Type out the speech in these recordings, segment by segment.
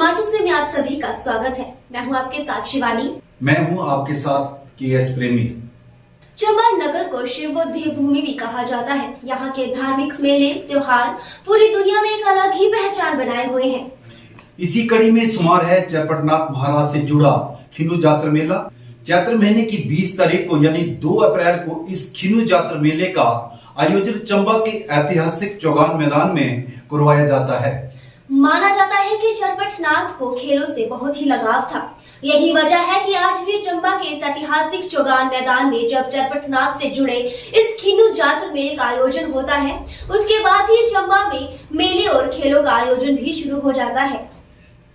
हिमाचल से मैं आप सभी का स्वागत है। मैं हूं आपके साथ शिवानी। मैं हूं आपके साथ के.एस. प्रेमी। चंबा नगर को शिव देवभूमि भी कहा जाता है। यहाँ के धार्मिक मेले त्योहार पूरी दुनिया में एक अलग ही पहचान बनाए हुए हैं। इसी कड़ी में शुमार है चरपटनाथ महाराज से जुड़ा खिन्नू जातर मेला। चैत्र महीने की 20 तारीख को यानी 2 अप्रैल को इस खिन्नू जातर मेले का आयोजन चंबा के ऐतिहासिक चौगान मैदान में करवाया जाता है। माना जाता है कि चरपटनाथ को खेलों से बहुत ही लगाव था। यही वजह है कि आज भी चंबा के इस ऐतिहासिक चौगान मैदान में जब चरपटनाथ से जुड़े इस खिन्नू जातर मेले का आयोजन होता है, उसके बाद ही चंबा में मेले और खेलों का आयोजन भी शुरू हो जाता है।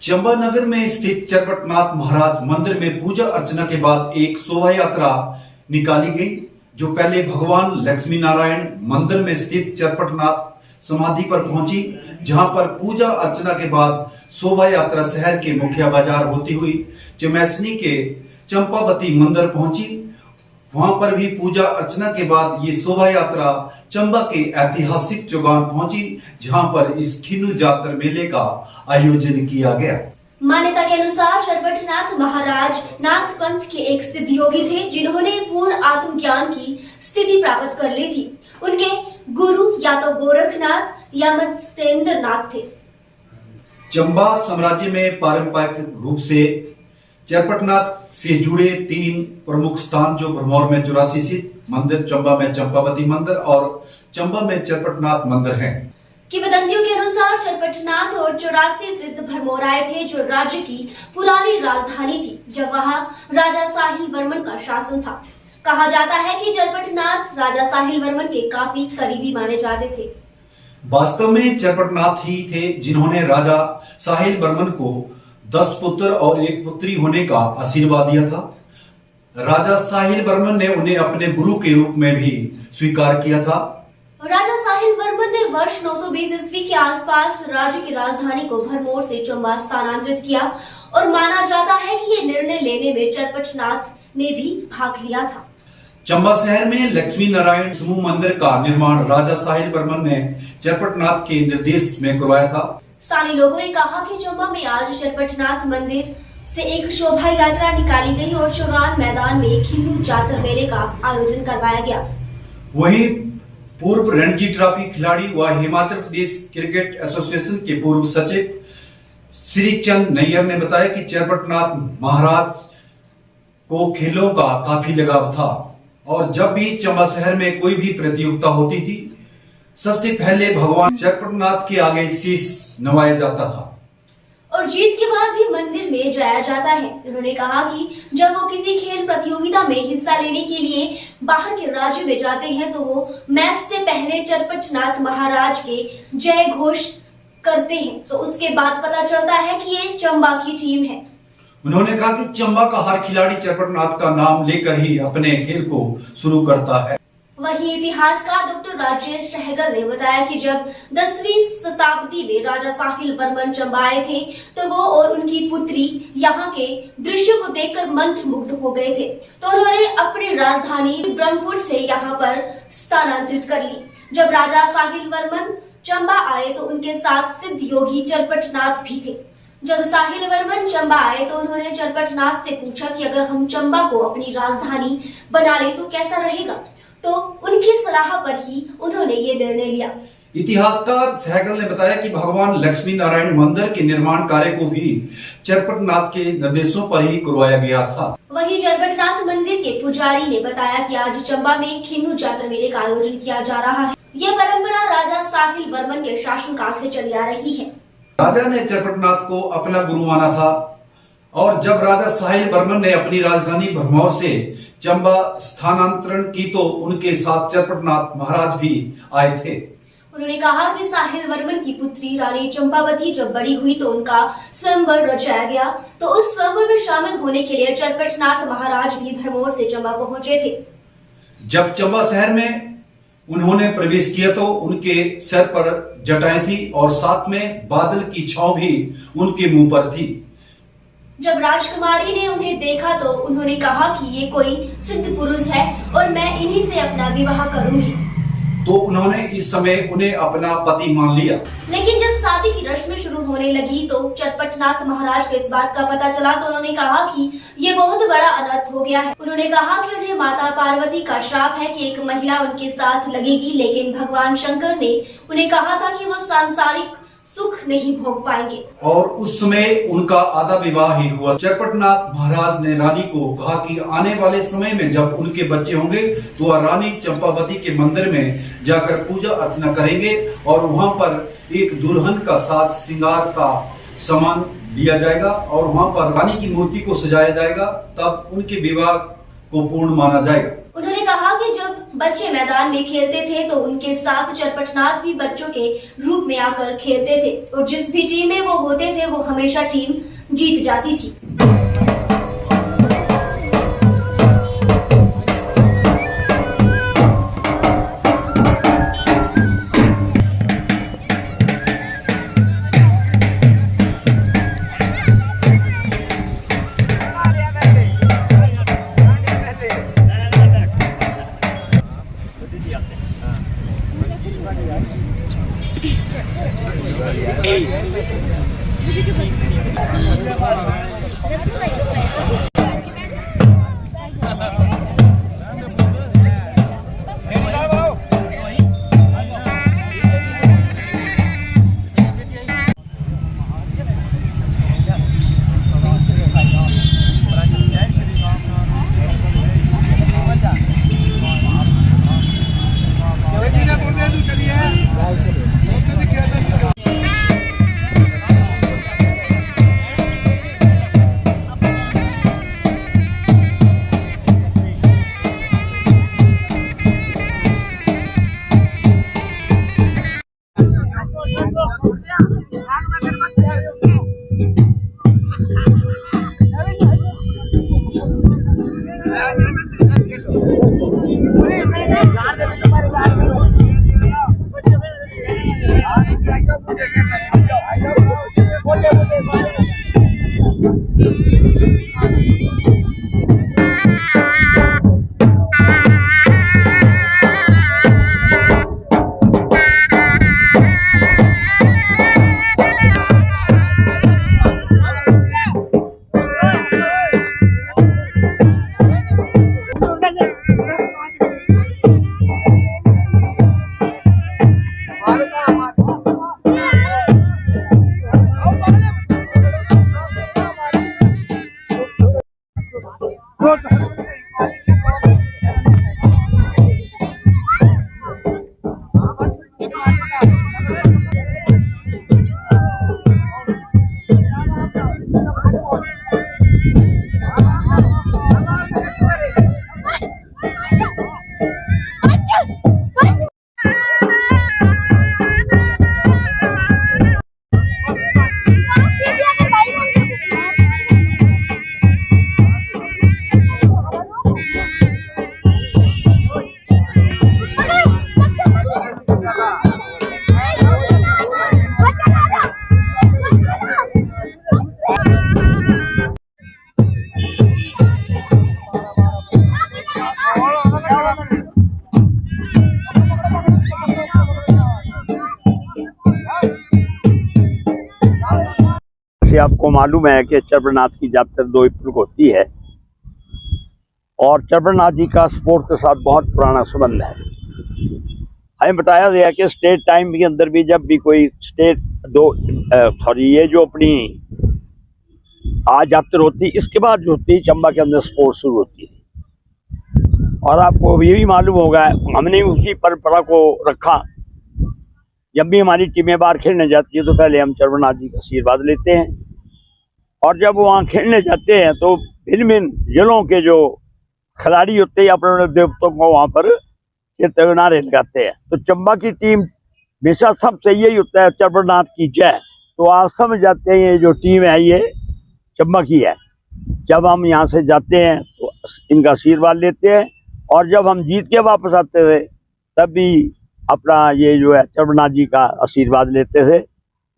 चंबा नगर में स्थित चरपटनाथ महाराज मंदिर में पूजा अर्चना के बाद एक शोभा यात्रा निकाली गई, जो पहले भगवान लक्ष्मी नारायण मंदिर में स्थित चरपटनाथ समाधि पर पहुंची, जहां पर पूजा अर्चना के बाद शोभा यात्रा शहर के मुख्य बाजार होती हुई चमैसनी के चंपावती मंदिर पहुंची। वहां पर भी पूजा अर्चना के बाद ये शोभा यात्रा चंबा के ऐतिहासिक चौगान पहुंची, जहां पर इस खिन्नू जातर मेले का आयोजन किया गया। मान्यता के अनुसार चरपटनाथ महाराज नाथ पंथ के एक सिद्ध योगी थे, जिन्होंने पूर्ण आत्मज्ञान की स्थिति प्राप्त कर ली थी। उनके गुरु या तो गोरखनाथ या मत्स्येंद्र नाथ थे। चंबा साम्राज्य में पारंपरिक रूप से चरपटनाथ से जुड़े 3 प्रमुख स्थान, जो भरमौर में 84 स्थित मंदिर, चंबा में चंपावती मंदिर और चंबा में चरपटनाथ मंदिर हैं। किंवदंतियों के अनुसार चरपटनाथ और 84 सिद्ध भरमौर आए थे, जो राज्य की पुरानी राजधानी थी, जब वहां राजा साहिल वर्मन का शासन था। कहा जाता है कि चरपटनाथ राजा साहिल वर्मन के काफी करीबी माने जाते थे। वास्तव में चरपटनाथ ही थे जिन्होंने राजा साहिल वर्मन को 10 पुत्र और 1 पुत्री होने का आशीर्वाद दिया था। राजा साहिल वर्मन ने उन्हें अपने गुरु के रूप में भी स्वीकार किया था। राजा साहिल वर्मन ने वर्ष 920 ईस्वी के आसपास राज्य की राजधानी को भरमौर से चंबा स्थानांतरित किया और माना जाता है कि ये निर्णय लेने में चरपटनाथ ने भी भाग लिया था। चंबा शहर में लक्ष्मी नारायण समूह मंदिर का निर्माण राजा साहिल वर्मन ने चरपटनाथ के निर्देश में करवाया था। स्थानीय लोगों ने कहा कि चंबा में आज चरपटनाथ मंदिर से एक शोभा यात्रा निकाली गई और चौगान मैदान में खिन्नू जातर मेले का आयोजन करवाया गया। वहीं पूर्व रणजी ट्रॉफी खिलाड़ी व हिमाचल प्रदेश क्रिकेट एसोसिएशन के पूर्व सचिव श्री चंद नैयर ने बताया कि चरपटनाथ महाराज को खेलों का काफी लगाव था और जब भी चंबा शहर में कोई भी प्रतियोगिता होती थी, सबसे पहले भगवान चरपटनाथ के आगे शीश नवाया जाता था और जीत के बाद भी मंदिर में जाया जाता है। उन्होंने कहा कि जब वो किसी खेल प्रतियोगिता में हिस्सा लेने के लिए बाहर के राज्य में जाते हैं, तो वो मैच से पहले चरपटनाथ महाराज के जय घोष करते हैं, तो उसके बाद पता चलता है कि ये चंबा की टीम है। उन्होंने कहा कि चंबा का हर खिलाड़ी चरपटनाथ का नाम लेकर ही अपने खेल को शुरू करता है। वहीं इतिहासकार डॉक्टर राजेश सहगल ने बताया कि जब 10वीं शताब्दी में राजा साहिल वर्मन चंबा आए थे, तो वो और उनकी पुत्री यहाँ के दृश्यों को देखकर मंत्रमुग्ध हो गए थे, तो उन्होंने अपनी राजधानी ब्रह्मपुर से यहाँ पर स्थानांतरित कर ली। जब राजा साहिल वर्मन चंबा आए तो उनके साथ सिद्ध योगी चरपटनाथ भी थे। जब साहिल वर्मन चंबा आए तो उन्होंने चरपटनाथ से पूछा कि अगर हम चंबा को अपनी राजधानी बना ले तो कैसा रहेगा, तो उनकी सलाह पर ही उन्होंने ये निर्णय लिया। इतिहासकार सहगल ने बताया कि भगवान लक्ष्मी नारायण मंदिर के निर्माण कार्य को भी चरपटनाथ के निर्देशों पर ही करवाया गया था। वहीं चरपटनाथ मंदिर के पुजारी ने बताया कि आज चंबा में खिन्नू जातर मेले का आयोजन किया जा रहा है। यह परंपरा राजा साहिल वर्मन के शासनकाल से चली आ रही है। राजा ने चरपटनाथ को अपना गुरु माना था और जब राजा साहिल वर्मन ने अपनी राजधानी भरमौर से चंबा स्थानांतरण की तो उनके साथ चरपटनाथ महाराज भी आए थे। उन्होंने कहा कि साहिल वर्मन की पुत्री रानी चंपावती जब बड़ी हुई तो उनका स्वयंवर रचाया गया, तो उस स्वयंवर में शामिल होने के लिए चरपटनाथ महाराज भी भरमौर से चंबा पहुंचे थे। जब चंबा शहर में उन्होंने प्रवेश किया तो उनके सर पर जटाएं थी और साथ में बादल की छांव भी उनके मुंह पर थी। जब राजकुमारी ने उन्हें देखा तो उन्होंने कहा कि ये कोई सिद्ध पुरुष है और मैं इन्हीं से अपना विवाह करूंगी। तो उन्होंने इस समय उन्हें अपना पति मान लिया। लेकिन जब शादी की रस्में शुरू होने लगी तो चटपटनाथ महाराज को इस बात का पता चला तो उन्होंने कहा कि ये बहुत बड़ा अनर्थ हो गया है। उन्होंने कहा कि उन्हें माता पार्वती का श्राप है कि एक महिला उनके साथ लगेगी, लेकिन भगवान शंकर ने उन्हें कहा था कि वो सांसारिक सुख नहीं भोग पाएंगे। और उस समय उनका आधा विवाह ही हुआ। चटपटनाथ महाराज ने रानी को कहा कि आने वाले समय में जब उनके बच्चे होंगे तो वह रानी चंपावती के मंदिर में जाकर पूजा अर्चना करेंगे और वहां पर एक दुल्हन का साथ श्रृंगार का सामान लिया जाएगा और वहां पर रानी की मूर्ति को सजाया जाएगा, तब उनके विवाह को पूर्ण माना जाएगा। उन्होंने कहा कि जब बच्चे मैदान में खेलते थे तो उनके साथ चटपटनाथ भी बच्चों के रूप में आकर खेलते थे और जिस भी टीम में वो होते थे वो हमेशा टीम जीत जाती थी। जैसे आपको मालूम है कि चरपटनाथ की यात्रा 2 अप्रैल को होती है और चरपटनाथ जी का स्पोर्ट के साथ बहुत पुराना संबंध है। हमें बताया गया कि स्टेट टाइम के अंदर भी जब भी कोई ये जो अपनी आज यात्रा होती, इसके बाद जो होती चंबा के अंदर स्पोर्ट शुरू होती है। और आपको ये भी मालूम होगा हमने उसी परंपरा को रखा। जब भी हमारी टीमें बाहर खेलने जाती है तो पहले हम चरपटनाथ जी का आशीर्वाद लेते हैं और जब वो वहाँ खेलने जाते हैं तो भिन्न भिन्न जिलों के जो खिलाड़ी होते हैं अपने देवताओं को वहाँ पर नारे लगाते हैं। तो चंबा की टीम हमेशा सबसे यही होता है चरपटनाथ की जय। तो आप समझ जाते हैं ये जो टीम है ये चंबा की है। जब हम यहाँ से जाते हैं तो इनका आशीर्वाद लेते हैं और जब हम जीत के वापस आते थे तब भी अपना ये जो है चरपटनाथ जी का आशीर्वाद लेते थे।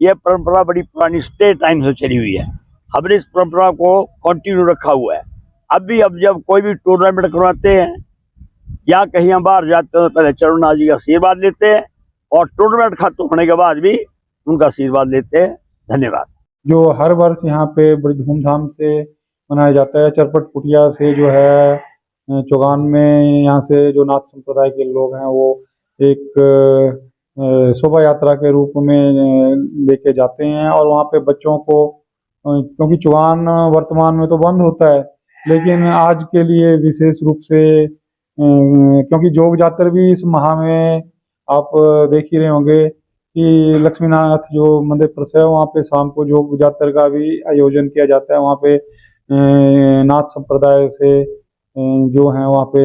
ये परंपरा बड़ी पुरानी स्टेट टाइम से चली हुई है। हमने इस परंपरा को कंटिन्यू रखा हुआ है। अब जब कोई भी टूर्नामेंट करवाते हैं या कहीं हम बाहर जाते हैं तो पहले चरणनाथ जी का आशीर्वाद लेते हैं और टूर्नामेंट खत्म होने के बाद भी उनका आशीर्वाद लेते हैं। धन्यवाद। जो हर वर्ष यहाँ पे बड़ी धूमधाम से मनाया जाता है। चरपट कुटिया से जो है चौगान में यहाँ से जो नाथ संप्रदाय के लोग हैं वो एक शोभा यात्रा के रूप में लेके जाते हैं और वहाँ पे बच्चों को, क्योंकि चौगान वर्तमान में तो बंद होता है, लेकिन आज के लिए विशेष रूप से क्योंकि जोग जातर भी इस माह में आप देख ही रहे होंगे कि लक्ष्मीनाथ जो मंदिर प्रसिद्ध है वहाँ पे शाम को जोग जातर का भी आयोजन किया जाता है। वहाँ पे नाथ संप्रदाय से जो हैं वहाँ पे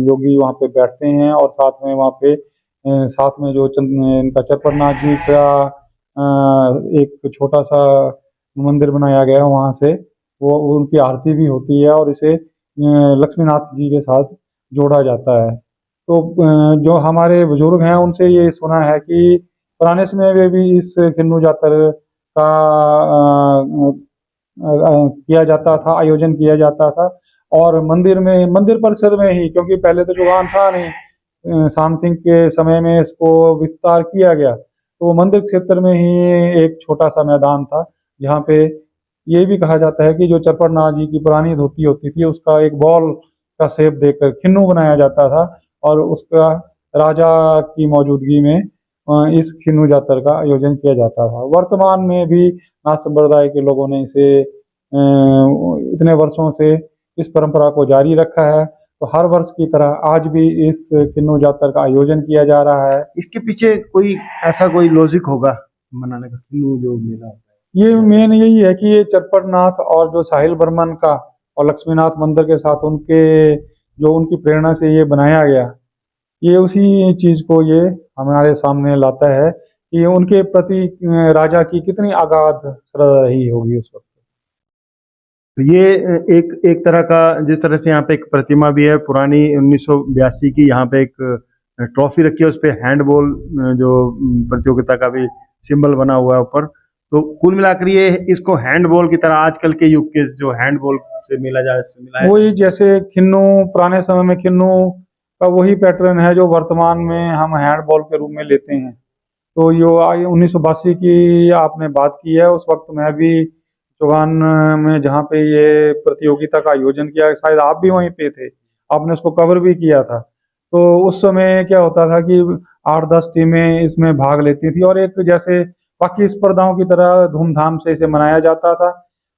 योगी वहाँ पे बैठते हैं और साथ में वहाँ पे साथ में जो इनका चरपटनाथ जी का एक छोटा सा मंदिर बनाया गया है, वहाँ से वो उनकी आरती भी होती है और इसे लक्ष्मीनाथ जी के साथ जोड़ा जाता है। तो जो हमारे बुजुर्ग हैं उनसे ये सुना है कि पुराने समय में भी इस किन्नू जातर का किया जाता था, आयोजन किया जाता था और मंदिर परिसर में ही, क्योंकि पहले तो चौगान था नहीं, शाम सिंह के समय में इसको विस्तार किया गया तो मंदिर क्षेत्र में ही एक छोटा सा मैदान था जहाँ पे ये भी कहा जाता है कि जो चरपटनाथ जी की पुरानी धोती होती थी उसका एक बॉल का शेप देकर खिन्नू बनाया जाता था और उसका राजा की मौजूदगी में इस खिन्नू जातर का आयोजन किया जाता था। वर्तमान में भी नाथ संप्रदाय के लोगों ने इसे इतने वर्षों से इस परंपरा को जारी रखा है, तो हर वर्ष की तरह आज भी इस किन्नू जातर का आयोजन किया जा रहा है। इसके पीछे कोई ऐसा कोई लॉजिक होगा मनाने का, किन्नू जो मेला होता है? ये मेन यही है कि ये चरपटनाथ और जो साहिल बर्मन का और लक्ष्मीनाथ मंदिर के साथ उनकी प्रेरणा से ये बनाया गया, ये उसी चीज को ये हमारे सामने लाता है कि उनके प्रति राजा की कितनी अगाध श्रद्धा रही होगी उस वक्त। तो ये एक तरह का, जिस तरह से यहाँ पे एक प्रतिमा भी है पुरानी 1982 की, यहाँ पे एक ट्रॉफी रखी है, उस पे हैंडबॉल जो प्रतियोगिता का भी सिंबल बना हुआ है ऊपर। तो कुल मिलाकर ये इसको हैंडबॉल की तरह आजकल के युग के जो हैंडबॉल से मिला है, वही जैसे खिन्नू पुराने समय में खिन्नू का वही पैटर्न है जो वर्तमान में हम हैंडबॉल के रूप में लेते हैं। तो यो 1982 की आपने बात की है, उस वक्त मैं भी चौगान में जहाँ पे ये प्रतियोगिता का आयोजन किया, शायद आप भी वहीं पे थे, आपने उसको कवर भी किया था। तो उस समय क्या होता था कि 8-10 टीमें इसमें भाग लेती थी और एक जैसे बाकी स्पर्धाओं की तरह धूमधाम से इसे मनाया जाता था।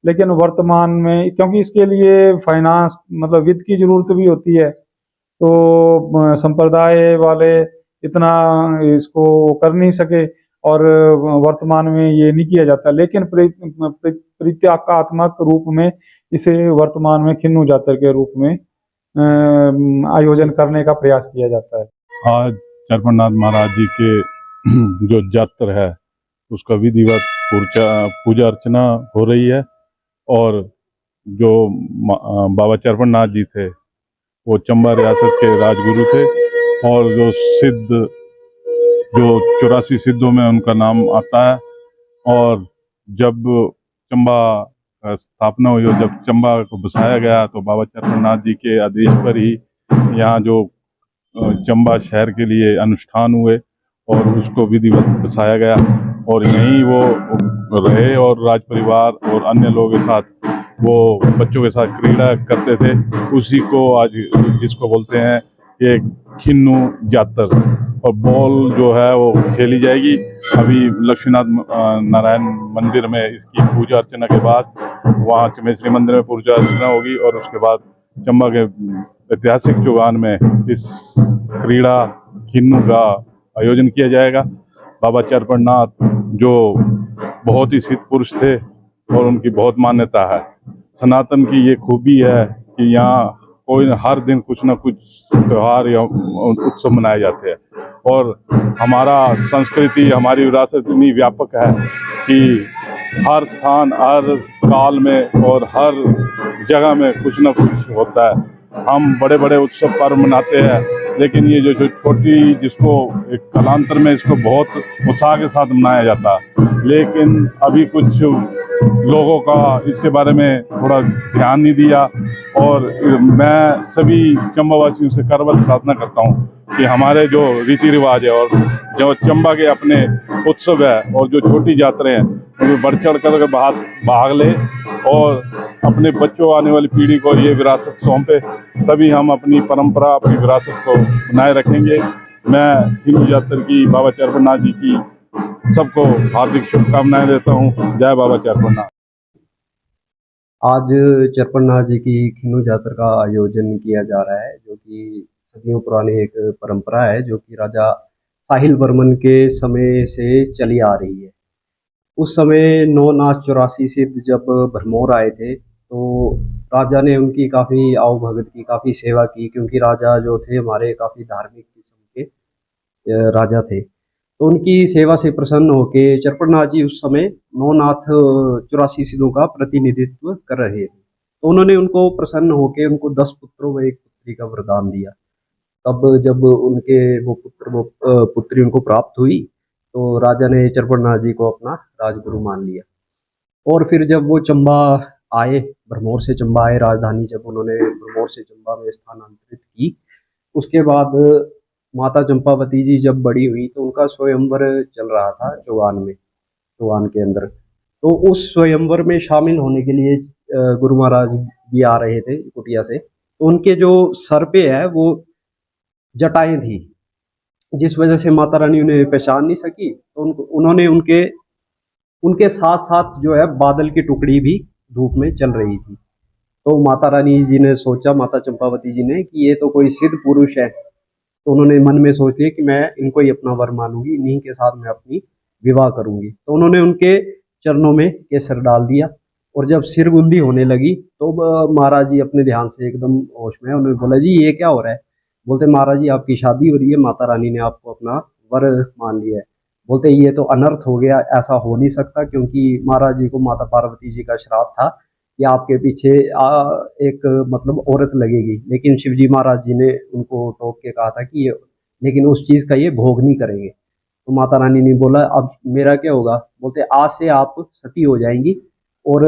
लेकिन वर्तमान में क्योंकि इसके लिए फाइनेंस मतलब वित्त की जरूरत भी होती है, तो संप्रदाय वाले इतना इसको कर नहीं सके और वर्तमान में ये नहीं किया जाता। लेकिन प्रतीकात्मक रूप में इसे वर्तमान में खिन्नू जातर के रूप में आयोजन करने का प्रयास किया जाता है। आज चरपटनाथ महाराज जी के जो जातर है उसका विधिवत पूजा अर्चना हो रही है और जो बाबा चरपटनाथ जी थे वो चंबा रियासत के राजगुरु थे और जो 84 सिद्धों में उनका नाम आता है। और जब चंबा स्थापना हुई और जब चंबा को बसाया गया तो बाबा चरपटनाथ जी के आदेश पर ही यहाँ जो चंबा शहर के लिए अनुष्ठान हुए और उसको विधिवत बसाया गया और यहीं वो रहे और राज परिवार और अन्य लोगों के साथ वो बच्चों के साथ क्रीड़ा करते थे। उसी को आज जिसको बोलते हैं ये खिन्नू जातर और बॉल जो है वो खेली जाएगी। अभी लक्ष्मीनाथ नारायण मंदिर में इसकी पूजा अर्चना के बाद वहाँ चमेश्वरी मंदिर में पूजा अर्चना होगी और उसके बाद चंबा के ऐतिहासिक चौगान में इस क्रीड़ा खिन्नू का आयोजन किया जाएगा। बाबा चरपटनाथ जो बहुत ही सिद्ध पुरुष थे और उनकी बहुत मान्यता है। सनातन की ये खूबी है कि यहाँ कोई हर दिन कुछ ना कुछ त्यौहार या उत्सव मनाए जाते हैं और हमारा संस्कृति हमारी विरासत इतनी व्यापक है कि हर स्थान हर काल में और हर जगह में कुछ ना कुछ होता है। हम बड़े बड़े उत्सव पर्व मनाते हैं लेकिन ये जो छोटी जिसको एक कालांतर में इसको बहुत उत्साह के साथ मनाया जाता है, लेकिन अभी कुछ लोगों का इसके बारे में थोड़ा ध्यान नहीं दिया। और मैं सभी चंबावासियों से करबद्ध प्रार्थना करता हूँ कि हमारे जो रीति रिवाज है और जो चंबा के अपने उत्सव है और जो छोटी यात्राएं हैं उनमें बढ़ चढ़ कर भाग ले और अपने बच्चों, आने वाली पीढ़ी को ये विरासत सौंपे, तभी हम अपनी परंपरा, अपनी विरासत को बनाए रखेंगे। मैं हिंदू यात्रा की बाबा चरपटनाथ जी की सबको हार्दिक शुभकामनाएं देता हूँ। जय बाबा चरपटनाथ। आज चरपटनाथ जी की खिन्नू जात्रा का आयोजन किया जा रहा है, जो कि सदियों पुरानी एक परंपरा है, जो कि राजा साहिल वर्मन के समय से चली आ रही है। उस समय 984 सिद्ध जब भरमौर आए थे तो राजा ने उनकी काफ़ी आओ भगत की, काफ़ी सेवा की, क्योंकि राजा जो थे हमारे काफ़ी धार्मिक किस्म के राजा थे। तो उनकी सेवा से प्रसन्न होके चरपटनाथ जी उस समय 984 सिद्धों का प्रतिनिधित्व कर रहे थे। तो उन्होंने उनको प्रसन्न होके उनको 10 पुत्रों व एक पुत्री का वरदान दिया। तब जब उनके वो पुत्री उनको प्राप्त हुई तो राजा ने चरपटनाथ जी को अपना राजगुरु मान लिया। और फिर जब वो चंबा आए, भरमौर से चंबा आए, राजधानी जब उन्होंने भरमौर से चंबा में स्थानांतरित की, उसके बाद माता चंपावती जी जब बड़ी हुई तो उनका स्वयंवर चल रहा था चौहान के अंदर। तो उस स्वयंवर में शामिल होने के लिए गुरु महाराज भी आ रहे थे कुटिया से। तो उनके जो सर पे है वो जटाएं थी, जिस वजह से माता रानी उन्हें पहचान नहीं सकी। तो उन्होंने उनके साथ साथ जो है बादल की टुकड़ी भी धूप में चल रही थी। तो माता रानी जी ने सोचा, माता चंपावती जी ने, कि ये तो कोई सिद्ध पुरुष है। तो उन्होंने मन में सोच लिया कि मैं इनको ही अपना वर मानूंगी, इन्हीं के साथ मैं अपनी विवाह करूंगी। तो उन्होंने उनके चरणों में केसर डाल दिया। और जब सिरगुंदी होने लगी तो महाराज जी अपने ध्यान से एकदम होश में, उन्होंने बोला, जी ये क्या हो रहा है? बोलते, महाराज जी आपकी शादी हो रही है, माता रानी ने आपको अपना वर मान लिया है। बोलते, ये तो अनर्थ हो गया, ऐसा हो नहीं सकता, क्योंकि महाराज जी को माता पार्वती जी का श्राप था कि आपके पीछे एक मतलब औरत लगेगी। लेकिन शिवजी महाराज जी ने उनको टोक के कहा था कि लेकिन उस चीज़ का ये भोग नहीं करेंगे। तो माता रानी ने बोला, अब मेरा क्या होगा? बोलते, आज से आप सती हो जाएंगी और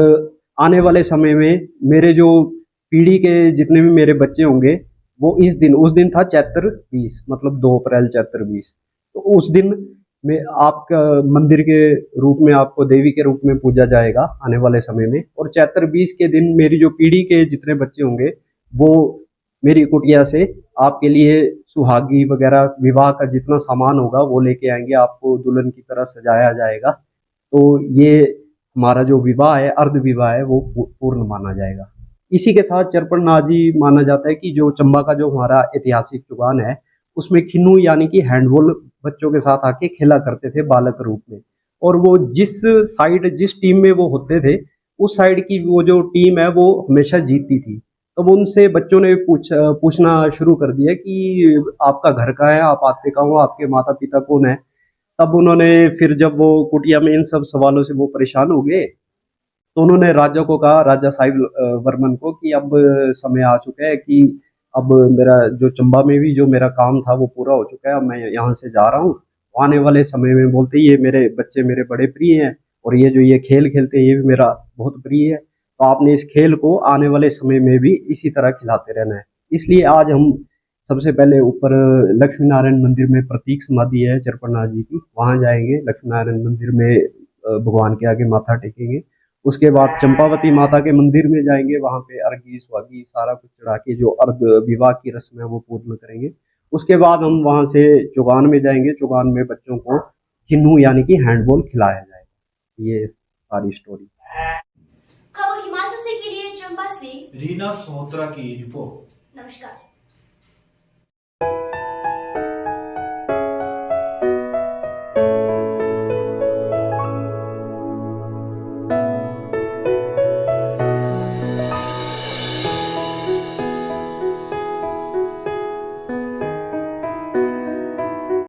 आने वाले समय में मेरे जो पीढ़ी के जितने भी मेरे बच्चे होंगे वो उस दिन था चैत्र 20, मतलब 2 अप्रैल चैत्र 20। तो उस दिन में आपका मंदिर के रूप में आपको देवी के रूप में पूजा जाएगा आने वाले समय में। और चैत्र 20 के दिन मेरी जो पीढ़ी के जितने बच्चे होंगे वो मेरी कुटिया से आपके लिए सुहागी वगैरह विवाह का जितना सामान होगा वो लेके आएंगे, आपको दुल्हन की तरह सजाया जाएगा। तो ये हमारा जो विवाह है, अर्ध विवाह है, वो पूर्ण माना जाएगा। इसी के साथ चरपटनाथ जी माना जाता है कि जो चंबा का जो हमारा ऐतिहासिक चुगान है उसमें खिन्नू यानी कि हैंडबॉल बच्चों के साथ आके खेला करते थे बालक रूप में। और वो जिस टीम में वो होते थे उस साइड की वो जो टीम है वो हमेशा जीतती थी। तब उनसे बच्चों ने पूछना शुरू कर दिया कि आपका घर कहाँ है, आप आते कहाँ हो, आपके माता पिता कौन है। तब उन्होंने फिर जब वो कुटिया में इन सब सवालों से वो परेशान हो गए तो उन्होंने राजा को कहा, राजा साहिल वर्मन को, कि अब समय आ चुका है कि अब मेरा जो चंबा में भी जो मेरा काम था वो पूरा हो चुका है, अब मैं यहाँ से जा रहा हूँ। आने वाले समय में बोलते ये मेरे बच्चे मेरे बड़े प्रिय हैं और ये जो ये खेल खेलते हैं ये भी मेरा बहुत प्रिय है। तो आपने इस खेल को आने वाले समय में भी इसी तरह खिलाते रहना है। इसलिए आज हम सबसे पहले ऊपर लक्ष्मी नारायण मंदिर में प्रतीक समाधि है चरपटनाथ जी की, वहाँ जाएंगे। लक्ष्मी नारायण मंदिर में भगवान के आगे माथा टेकेंगे। उसके बाद चंपावती माता के मंदिर में जाएंगे, वहाँ पे अर्घी स्वागी सारा कुछ चढ़ा के जो अर्ध विवाह की रस्म है वो पूर्ण करेंगे। उसके बाद हम वहाँ से चौगान में जाएंगे। चौगान में बच्चों को खिन्नू यानी कि हैंडबॉल खिलाया जाएगा। ये सारी स्टोरी। खबर हिमाचल से के लिए चंबा से रीना सोहत्रा की रिपोर्ट। नमस्कार।